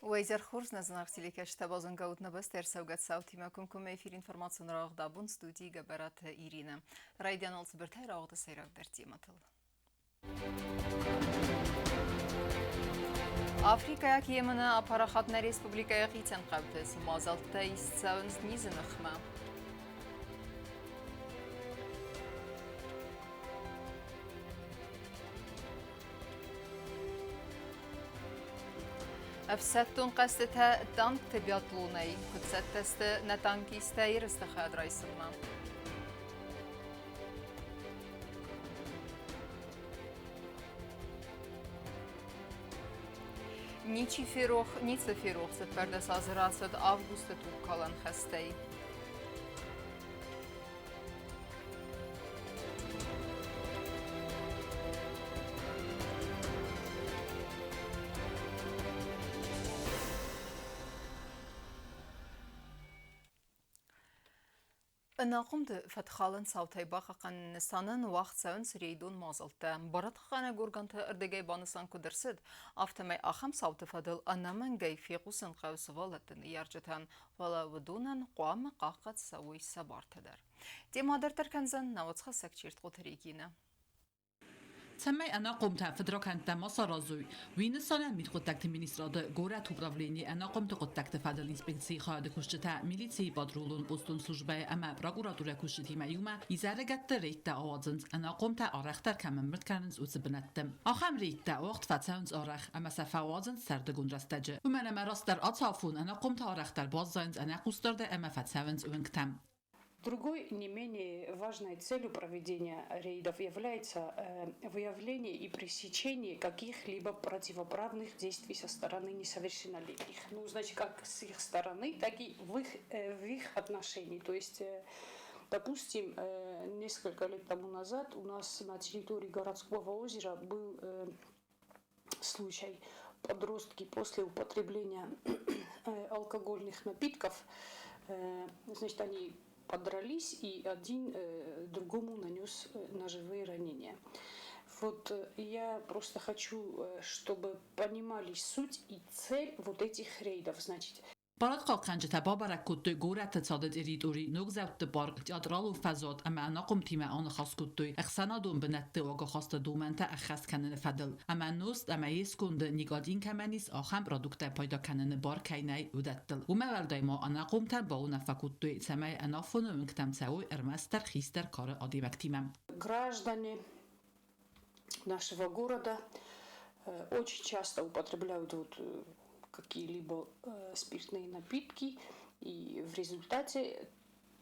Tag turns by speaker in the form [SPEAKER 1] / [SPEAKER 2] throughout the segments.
[SPEAKER 1] Уэйзер Хурс назнахтили кэштабазон гаутна бастер саугат саутима кумкум эфир информацион рағдабун студии габарат Ирина. Райдиан алцбертай рағды сайрак дартиматыл. Африкая киемына апарахатна республикая қитен қабдыз. Мазалтта истсауынз низін ұқма. أفسدتون قصدتها دانك تبيطلوني كنت ستست نتانكي استاير استخاد رئيس المام نيتشي فيروخ نيتس فيروخ ستفردس از راسد آفغوست تو کالان خستي ناقمد فتخالن صوتي باقاقن نسانن وقت سون سريدون مازلتا برات خانه گورگانت اردگي بانسان كدرسد افتمي اخم صوت فضل انمن گي في قوسن قوس والتن يرجتن ولا ودونن قوام قاقت سوي سبارتدر دي مادر تركنزن نواتخ سكچيرت قطريگينه
[SPEAKER 2] Самай анакомта федераканта масаразуй винсана митхотакт министрада горат управление анакомта коттакт федерал инспекции хад кушчата милиции патрулун постун службе ама прокуратура кушчити маюма изарагат рейта авазынс анакомта арахтар каммерт канс уцбнаттым ахам рейта вақт фатсанс арах ама сафавазынс сардагун растажы умана марастар атафун анакомта арахтар баззанс анакустарда ама фатсаванс унгтам.
[SPEAKER 3] Другой не менее важной целью проведения рейдов является выявление и пресечение каких-либо противоправных действий со стороны несовершеннолетних. Ну, значит, как с их стороны, так и в их отношении. То есть, допустим, несколько лет тому назад у нас на территории городского озера был случай. Подростки после употребления алкогольных напитков, значит, они подрались, и один другому нанес ножевые ранения. Вот я просто хочу, чтобы понимали суть и цель вот этих рейдов. Значит,
[SPEAKER 2] برات قاقنج تبابرک کدوی گورت تصادت اریدوری نگذوت بارق تیاترال و فضاد اما انا قم تیمه آن خاص کدوی اخسانا دوم بنت واقع خواست دومنت اخس کنن فدل اما نوست اما یسکند نگادین کمنیس آخم پرودکت پیدا کنن بار کینای ودتل و مولدای ما انا قم تن با اون فکدوی سمای انا فونو مکتم سوی ارمستر خیستر کار عادی وقتیمم.
[SPEAKER 3] Граждане нашего города очень часто употребляют какие-либо спиртные напитки, и в результате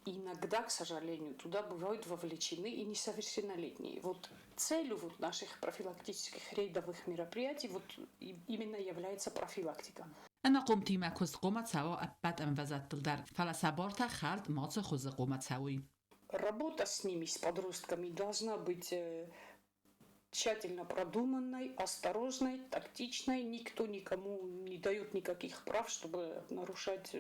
[SPEAKER 3] иногда, к сожалению, туда бывают вовлечены и несовершеннолетние. Вот целью наших профилактических рейдовых мероприятий именно является профилактика.
[SPEAKER 2] أنا قمت ما كوز قومت سوا أبد أم وزت در فلسبارت خالد ماذا خوز قومت سوي.
[SPEAKER 3] Работа с ними, с подростками, должна быть тщательно продуманной, осторожной, тактичной. Никто никому не дает никаких прав, чтобы нарушать,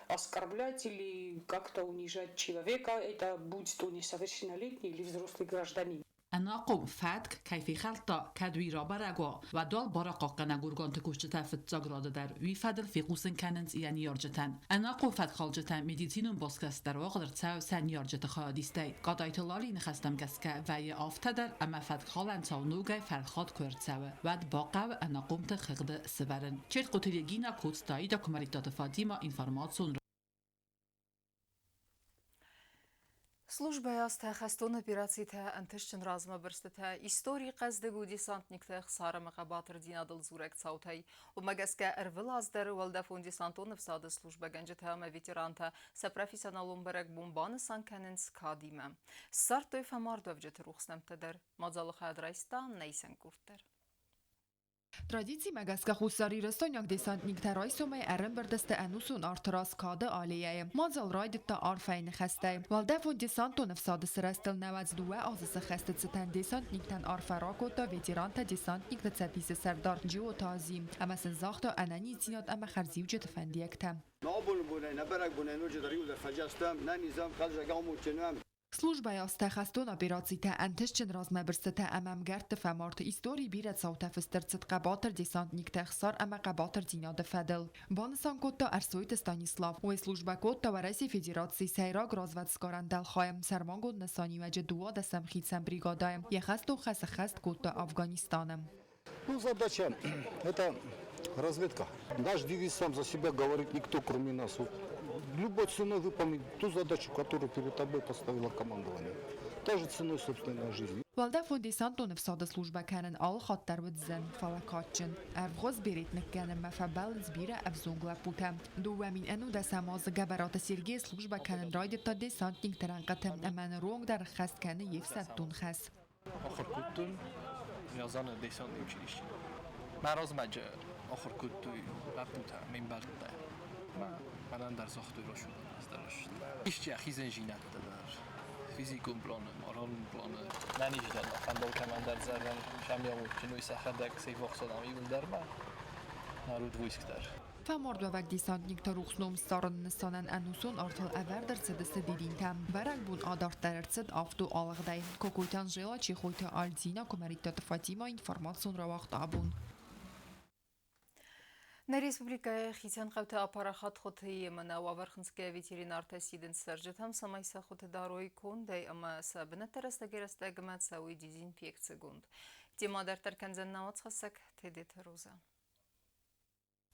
[SPEAKER 3] оскорблять или как-то унижать человека. Это будь то несовершеннолетний или взрослый гражданин.
[SPEAKER 2] أنا قم فتك كيف خلطة كدوي رابرقوا ودال برقا قنا گورگان تکوشتا فت زاگراد در وی فدل في قوسن كاننز يعني يارجتن أنا قم فت خالجتن مديتينون باسكس در واقع تساو سن يارجت خاديستي قادايت لالي نخستم كسكا وي آفتا در اما فت خالن تاو نوغي فرخات كورت ساو ود باقو أنا قم تخغد سورن چرت قطريگينا كودستاي دا كماريتات فاديما информацион.
[SPEAKER 1] Служба астахастон операцията антышчын разма бірстіті истории қаздыгу десантникті қсары мақабатыр динадыл зурек цаутай. Умагаска әрвіл аздары уалдафон десантонов сады служба гәнжіті ветеранта са профессионалун бірек бомбаны санканын скадима. Сар той фамарду авжеті рухснамтыдыр. Мадзалы қадрайстан нейсен курттыр.
[SPEAKER 4] Традиции Магаска хусари растоньяк десантник тарай сумай арам бардасты ануsun артырас кады алияй. Мазал райдытта арфайн хастай. Валдафон десантон афсады сырастыл наваздуа азысы хастыт сытан десантниктан арфаракота ветеранта десантник да цаписы сардар джио тазим. Амасын захта анани зинат ама خرزیو جت فندیکتم.
[SPEAKER 5] نابون بونه نبرک بونه نوچه دریو در فجستم نه نظام خالص گامو چنم
[SPEAKER 4] Служба ястахастон операциите антишчин размаберсете амамгард фаморт истории бирет саутафестерцет қабатыр десантниктех сар ама қабатыр динада федел. Бансан котта арсуйт Станислав. Ой служба котта вареси федерации сайраг разведскаран далхаем сармангод насани ваджи дуа десам хитсам бригадаем. Яхасту хасахаст котта Афганистаном.
[SPEAKER 5] Ну, задача – это разведка. Наш девиз сам за себя говорит никто, кроме нас. Вот любой ценой выполнить ту задачу, которую перед тобой поставило командование. Даже ценой собственной жизни.
[SPEAKER 4] والده فوندیسانتون افساد служба کنن آل خاطر و زن فلاکاتچن ارغوز بیریت نکنن مفبل زبیره افزونگلا بودم دوامین انو دست ماز گبرات سیرگی служба کنن راید تا دیسانتینگ ترنقتم امن رونگ در خست کنه یفصدتون خست
[SPEAKER 6] آخر کدتون نیازان دیسانتینگ چیلیش مراز مجه آخر کدتوی ربوتا من بلده من در ساختوی را شدن از درش ایشچی اخیزن جینت دادر فیزیکون پلانه مارالون پلانه ننیش دادم خندال کمندر زرن شمیامود جنوی سخردک سیف اقصادم ایول در من نارود ویسکتر
[SPEAKER 4] فمرد و وقت دیسانتینگ تا روخنوم سارن نسانن انوسون آرتال اول در سدست دیدین تم برگ بون آدارت در ارتسد آفتو آلغ دای کوکویتان جیلا چی خویت آلزینا کمریتات فاتیما اینفرماسون را وقت آبون
[SPEAKER 1] На республика хитян қавты апарахат хоты емана вавархынская ветеринарта сиден саржетам самайса хоты дарой кондай ама сабына тарастагерасты агмат сауи дезинфекция гунд. Тема дартар канзан наоцхасак тедет роза.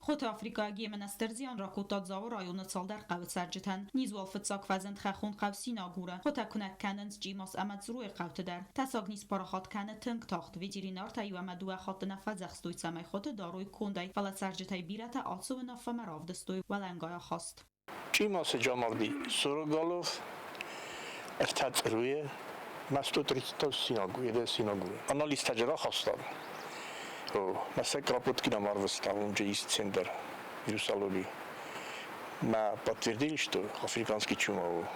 [SPEAKER 7] خود آفریقایی منسترزیان را کوتاه زاور آیون سال در قوت سرجتن نیز والفت ساک فزند خخون قو سینا گوره خود کنک کننز جیماس امد زروی قوت در تساگ نیز پاراخات کنه تنگ تاخت ویجیرینار تایو امد دو خاط نفذ اخستوی سمی خود داروی کندای فلت سرجتای بیرت آسو و نفه مراف دستوی ولنگای خواست
[SPEAKER 8] جیماس جاماردی سروگالوف ارتد روی مستوت ریتا سینا گوره آنالیز تجرا خواستان مثلا крапотки на Марвестом, где есть центр вирусологии. ما подтвердили, что африканский чума.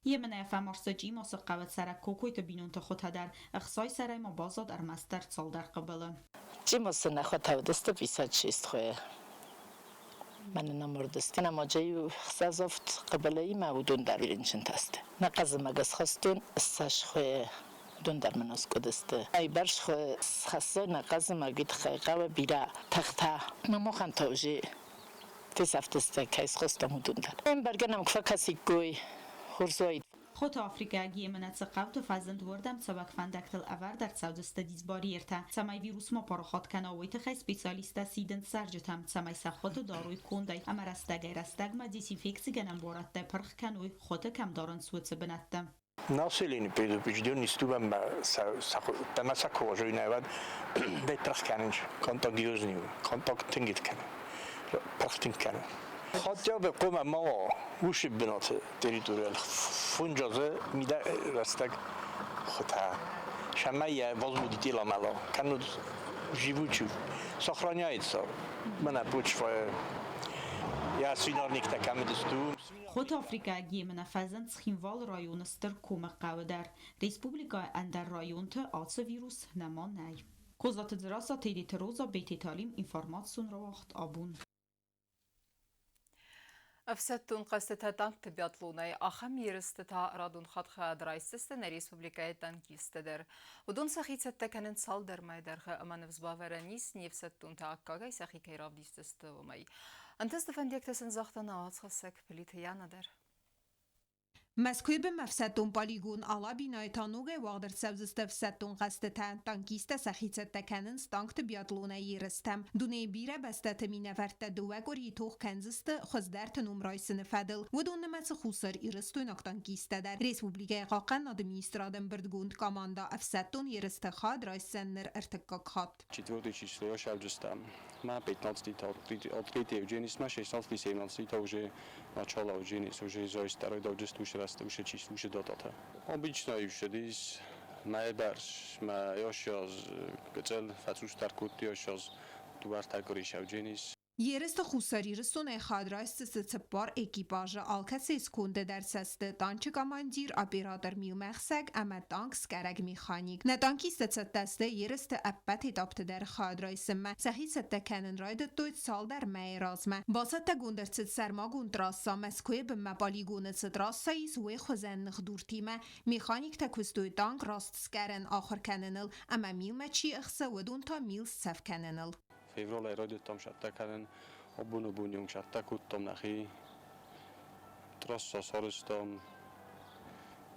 [SPEAKER 7] یمن افمارس جیماس قوت سر کوکویت بینون تخوت در اخصای سرای ما بازاد ارمستر سال در قبله
[SPEAKER 9] جیماس نخوت هودست بیساد چیست خواه من نمردست نما جایو خسازفت قبله ای معودون در بیرینچن تسته نقض مگس خواستون استش خواه دون در مناس کدسته ای برش خو خاصه نقاز مگید خیقه و بیره تخته مخن توجه تیسافتسته کیس خواستم دون در این برگنم که کسی گوی خورزوید
[SPEAKER 7] خود آفریقایی منت قوت فزند وردم سبک فندکتل اول در سودست دیزباری ارته سمی ویروس ما پاراخات کناویت خی سپیسالیستا سیدن سرجتم سمی سخوت داروی کندای اما رستگی رستگما دیسینفکسی گنم بارد ده پرخ کنوی خود کم دارن سویت بنتم
[SPEAKER 8] Население предупрежден, что вам тамасако уже навод бетрах канж контагиозный контактингит кан практикан хотя бы кома мало уши бинат территориал фунжазы мида растак хота шамая возбудитель мало канут живучу сохраняется мана почва я свинарник такам десту
[SPEAKER 7] خود آفریقایی منفذند سخینوال رایونستر کوم قودر ریسپوبلیکا اندر رایونت آس ویروس نما نی کوزات دراسا تیدی تروزا بیتی تالیم اینفرماتسون رو وقت آبون
[SPEAKER 1] أفسدتون قصة تانك بيطلوني أخم يرستتا رادون خدخة درايستستن ريسبوبليكاية تانكيستدر ودون سخيت ستكنن صالدر ما يدرخة أما نفس بافرانيس نيفسدتون تاكاقاي سخي كيراب ديستست ومي أنتستفن ديكتسن زختنا واتخسك بليتيانا در
[SPEAKER 10] مسکوی به مفسدتون پالیگون آلا بینای تانوگه واقدر سوزستف ستون قصد تانکیست سخیصت تکنن ستانکت بیادلونه یرستم دونه بیره بستت مینورت دوگوری توخ کنزست خزدرت نمرای سنفدل و دون نمس خوصر ایرستو ناکتانکیست در ریسپوبلیگه قاقن ادمیسترادن بردگوند کاماندا افسدتون یرست خاد رای سنر ارتکاک خاد.
[SPEAKER 11] Четвертое число я шавджестам. На 15 открытие Евгенисма, 16-17 уже начало Евгениса, уже из старой дождь уже расты, уже число уже дотата. Обычно еще здесь наибарш, я сейчас гцел, фацу старкут, я сейчас тувар так говоришь Евгенис.
[SPEAKER 10] Երեստը խուսարի ռսուն է խադրայսը սծպար էկիպաժը ալքացես կունդը դարսաստը տանչը կամանդիր ապիրատր մի մեղսակ ամա տանք սկարագ միխանիկ նտանքի սծտաստը երեստը ապատ հետապտը դար խադրայսը մա սախի ստականն ռայդը տույց սալ դար մայ ռազմա բասատը գունդրցտ սարմագուն տրասա մեսկոյ բմա պալիգունը ստրասայիս ուե խոզան նխդուրտիմա միխանիկ տակուստույ տանք rast սկարան ախր կաննլ ամա միլմաչի ըխսը վդուն та միլ սավ կաննլ
[SPEAKER 11] Fevral ayında tam şarttakların o bunu yung şarttak uttam nahi trassa sarıstam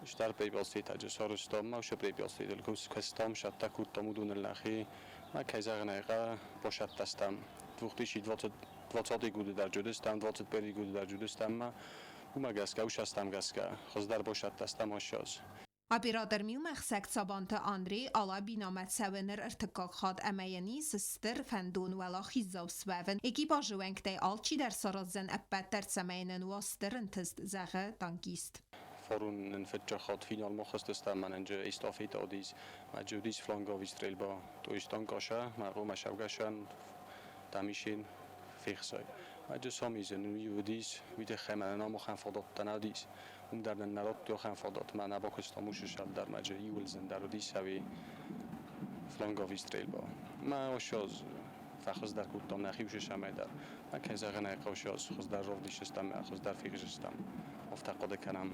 [SPEAKER 11] işler peybalsi tacı sarıstam ma şu peybalsi del kustam şarttak uttam udun nahi ma kazagnaga boşattastam Tuxtişi 20 gudu dar judistam 21 gudu dar judistam ma umagaska ushastam gaska xozdar boşattastam aşaz
[SPEAKER 10] Ապիրատր մի մեղսակ ծաբանտը Անդրեյ Ալաբինա մացավեներ ըրթկակ խատ ամայանի սստր ֆանդուն վալախի զավսվավն Էկիպաժը վենքտե ալչի դար սարազեն ապատար ծամայնն ու աստր ընթստ զաղը տանկիստ
[SPEAKER 11] Forun een vetjagad final mocht staan maar een estafette odis maar judis flangovis strelba to is tankasha maar Roma shawgashan tamishin fiksay maar de samizen nu judis wie de gemen naam gaan voldat tanadis در نرات تو خان فضات من نباکست موش شد در مجری ولزن در ودی سوی فلانگاوی استریل با ما وشاز فخز در کودتام نخیوش شمه در من که زغنه قوشاز خز در رو دیشستم خز در فیگشستم افتقاد کنم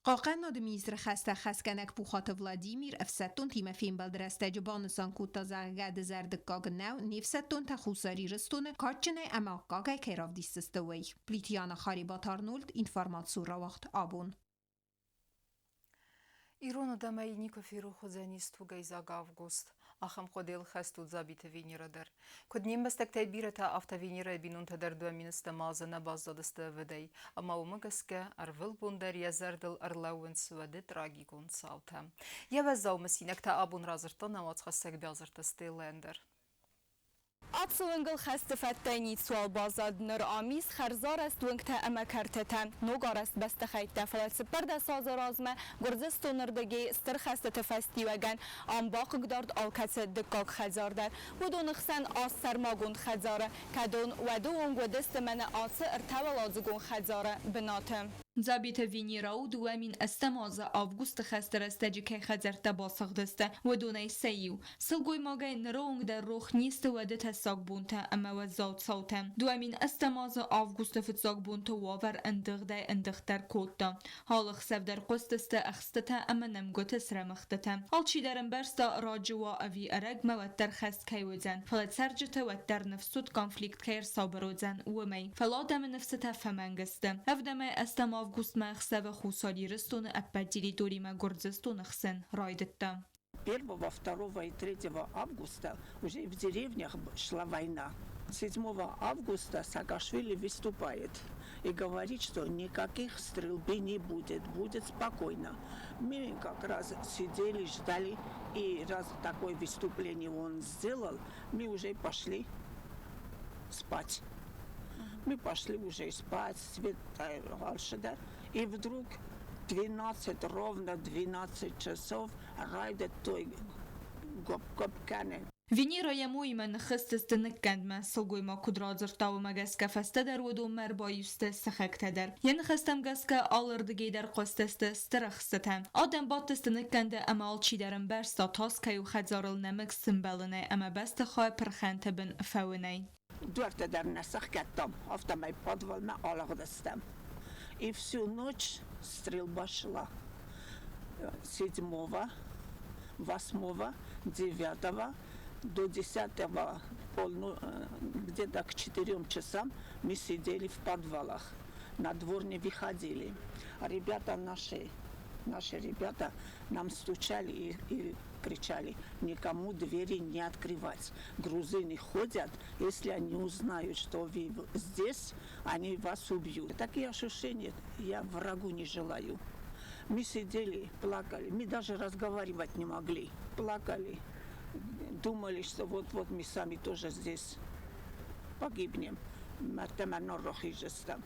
[SPEAKER 10] قاقن نادمیزر خسته خسکنک بوخات ولادیمیر افساتون تیمفین بلدرسته جبانسان کوتا زرگد زردکاگ نو نیفستون تخوصاری رستون کارچنه اما قاگه کراف دیستستوی پلیتیان خاریبات آرنولد اینفارماتسو را وقت آبون
[SPEAKER 1] Իրոնը դամայինի կվիրու խոզանիստ ու գայզագ ավգուստ, ախամ խոդել խեստու ձաբիթը վինիրը դեր։ Կոդնիմ մստեք թե բիրը թե ավտավինիրը բինուն թե դեր դուամինստը մազնը բազդադստը վդեի, ամա ումը գսկը արվıl բունդեր եզերդլ արլաուընց վդե տրագիկուն սավթը։ Եվ ես զավմսինեք թե աբուն ռազրտան ամաց խասեք բյազրտը ստիլենդեր։
[SPEAKER 12] Ացուընգլ խստվետտենից սուալ բազad նր ամիս խարզար است ونکته اما کرتتن نوگار است بسته خیلی فلات سپرد ساز رازمه گرزست و نردگی استر خسته تفستی وگن آن باق گدارد آلکت دکاک خزار در و دو نخسن آس سرماگون خزاره کدون و دو اونگو دست من آس ارتوال آزگون خزاره بناتم
[SPEAKER 7] زابیت وینیرا و دوامین استماز آوگوست خسته رستجی که خزرته باسخ دسته و دونه سیو سلگوی ماگه نرونگ در روخ نیست و ده تساق بونته اما و زاد ساوته دوامین استماز آوگوست فتساق بونته واور اندغده اندغتر کودتا حالخ سف در قستسته اخستته اما نمگوت سرمختته حالچی درن برستا راجوا اوی ارگ موتر خست کیوزن فلت سرجته و در نفسود کنفلیکت کیر صابروزن ومی فلادم نفسته فمنگسته افدم استماز август махса و خусали растуны оппадили дорима гордзестун хсен райдетта.
[SPEAKER 13] 1, 2 и 3 августа уже в деревнях шла война. 7 августа Саакашвили выступает и говорит, что никаких стрельбы не будет, будет спокойно. Мы как раз сидели, ждали, и раз такое выступление он сделал, мы уже пошли спать. Мы пошли уже спать, свет Алшадар, и вдруг ровно 12 часов райдет той гопкане.
[SPEAKER 7] Венера ему имен хистeste nikendme сылгойма кудразыртау магеска фестедер удум мербаюсте сахектедер. Yen xistem geska alırdıgeyder qosteste stırıxsıtem. Adem batteste nikende ama alçiderin bersta taskayı xadzarıl nemek simbeline ama beste xay perxente bin fevney.
[SPEAKER 13] Дверь дернесах кеттам, автомай подвал на алагдастам. И всю ночь стрельба шла. 7, 8, 9 до 10 где-то к 4 часам мы сидели в подвалах. На двор не выходили. А ребята наши ребята нам стучали и кричали, никому двери не открывать. Грузины ходят, если они узнают, что вы здесь, они вас убьют. Такие ощущения я врагу не желаю. Мы сидели, плакали, мы даже разговаривать не могли. Плакали, думали, что вот-вот мы сами тоже здесь погибнем.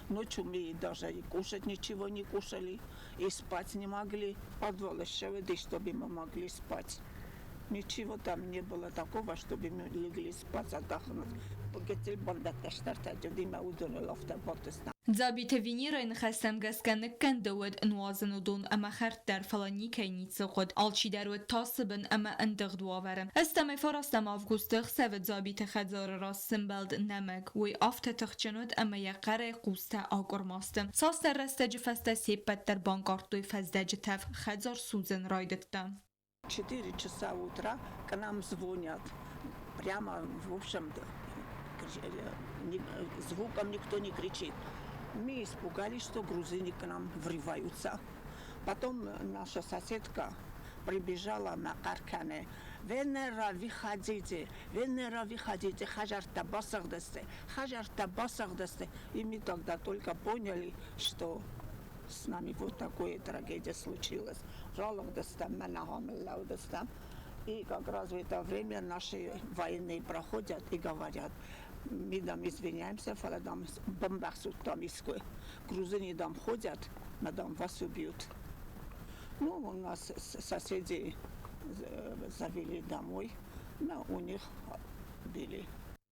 [SPEAKER 13] Ночью мы даже и кушать ничего не кушали, и спать не могли. Подвал еще воды, чтобы мы могли спать. Ничего там не было такого, чтобы мы легли спать, отдохнуть. Գտել բանդակտաշտարտ դիմա ուդոն լոֆտաբոտստան
[SPEAKER 12] Ձաբիթը վինիրային խաստեմ գասկանը կնդուդ նուազնուդուն ամա խարտար ֆալանի կայնիցը խոդ ալչիդարուդ տասբն ամա ընդղդուավարը Աստամե ֆորաստամ ավգուստեղ սևը ձաբիթը խadzորը ռաս սմբալդ նամակ ուի ավթը թղճնուդ ամա յակարը խուստա ակորմաստը Սաստը ռստեջը ֆաստասի պատտար բանկարտույ фаздеджи թավ խadzոր սուզեն ռայդտտա
[SPEAKER 13] 4 часа утра к нам звонят. Прямо, в общем, звуком никто не кричит. Мы испугались, что грузины к нам врываются. Потом наша соседка прибежала на Каркане. Венера, выходите, хажарта басагдасте. И мы тогда только поняли, что с нами вот такая трагедия случилась. И как раз в это время наши военные проходят и говорят, мы там извиняемся, фаладам бомбахсут там иской. Грузины там ходят, надам вас убьют. Ну, у нас соседи завели домой, но у них били.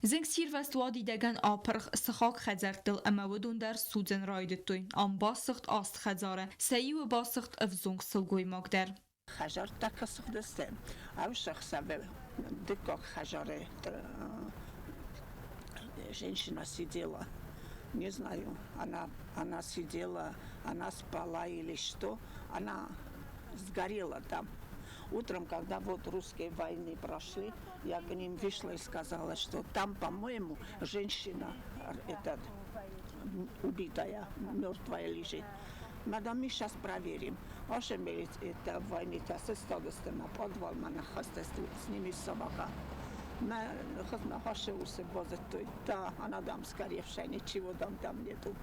[SPEAKER 12] Zeng sirvestwa didegan aprig sachak khazartil amawdun dar suzen raidettoin am basigt ast khazare sayu basigt avzung silgoy magder
[SPEAKER 13] Хажар так осудесте. А уж себе дык хажаре женщина сидела. Не знаю, она сидела, она спала или что. Она сгорела там. Утром, когда вот русские войны прошли, я к ним вышла и сказала, что там, по-моему, женщина убитая, мертвая лежит. Мадам, мы сейчас проверим. Ваша милость, это войны, это на подвал, с ними собака. На хашеусе базет, да, она там сгоревшая, ничего там нету.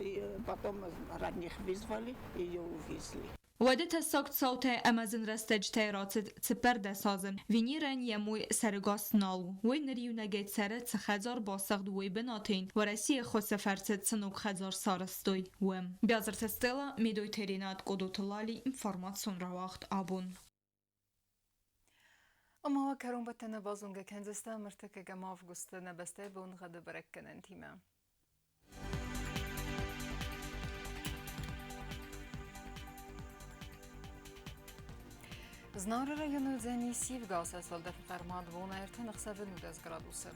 [SPEAKER 13] И потом родных вызвали, ее увезли.
[SPEAKER 12] ودت ساکت صوت امازن رستج تیراتد تپرده سازن وینیرن یموی سرگاس نالو وی نریو نگید سره تخزار باسخد وی بناتین و رسی خود سفرتد سنوک خزار سارستوی وم بیازر تستیلا میدوی ترینات قدوتلالی انفرماتسون رواخت آبون
[SPEAKER 1] اما وكرون بتنا بازونجا كنزستا مرتكا جماف قستنا بستيبون غدا بركن انتيما Знар району дзяnis Ивгас асвалда фqarmad buna erten xseve 10 градусы.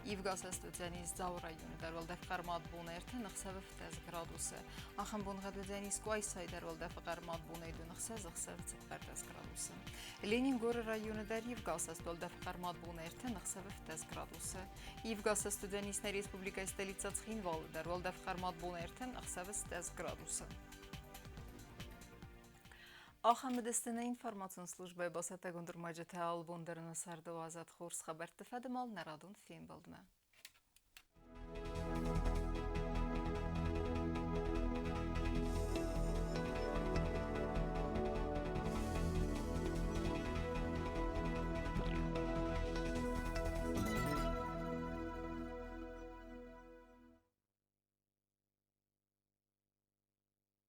[SPEAKER 1] Ивгас асвалдзяnis Зау району дарвалда фqarmad buna erten xseve 10 градусы. Ахын бун гаду дзяnis Куайсай дарвалда фqarmad buna idun xseve 10 градусы. Ленингор району дар Ивгас асвалда фqarmad buna erten xseve 10 градусы. Ивгас студенисна республика столица Цхинвал дарвалда фqarmad buna erten xseve 10 градусы. آخر دستنه اینفرماسیون службы басата гундурмаджете албондерна сарда азат хорс хабар тефадмал нарадун фин балдме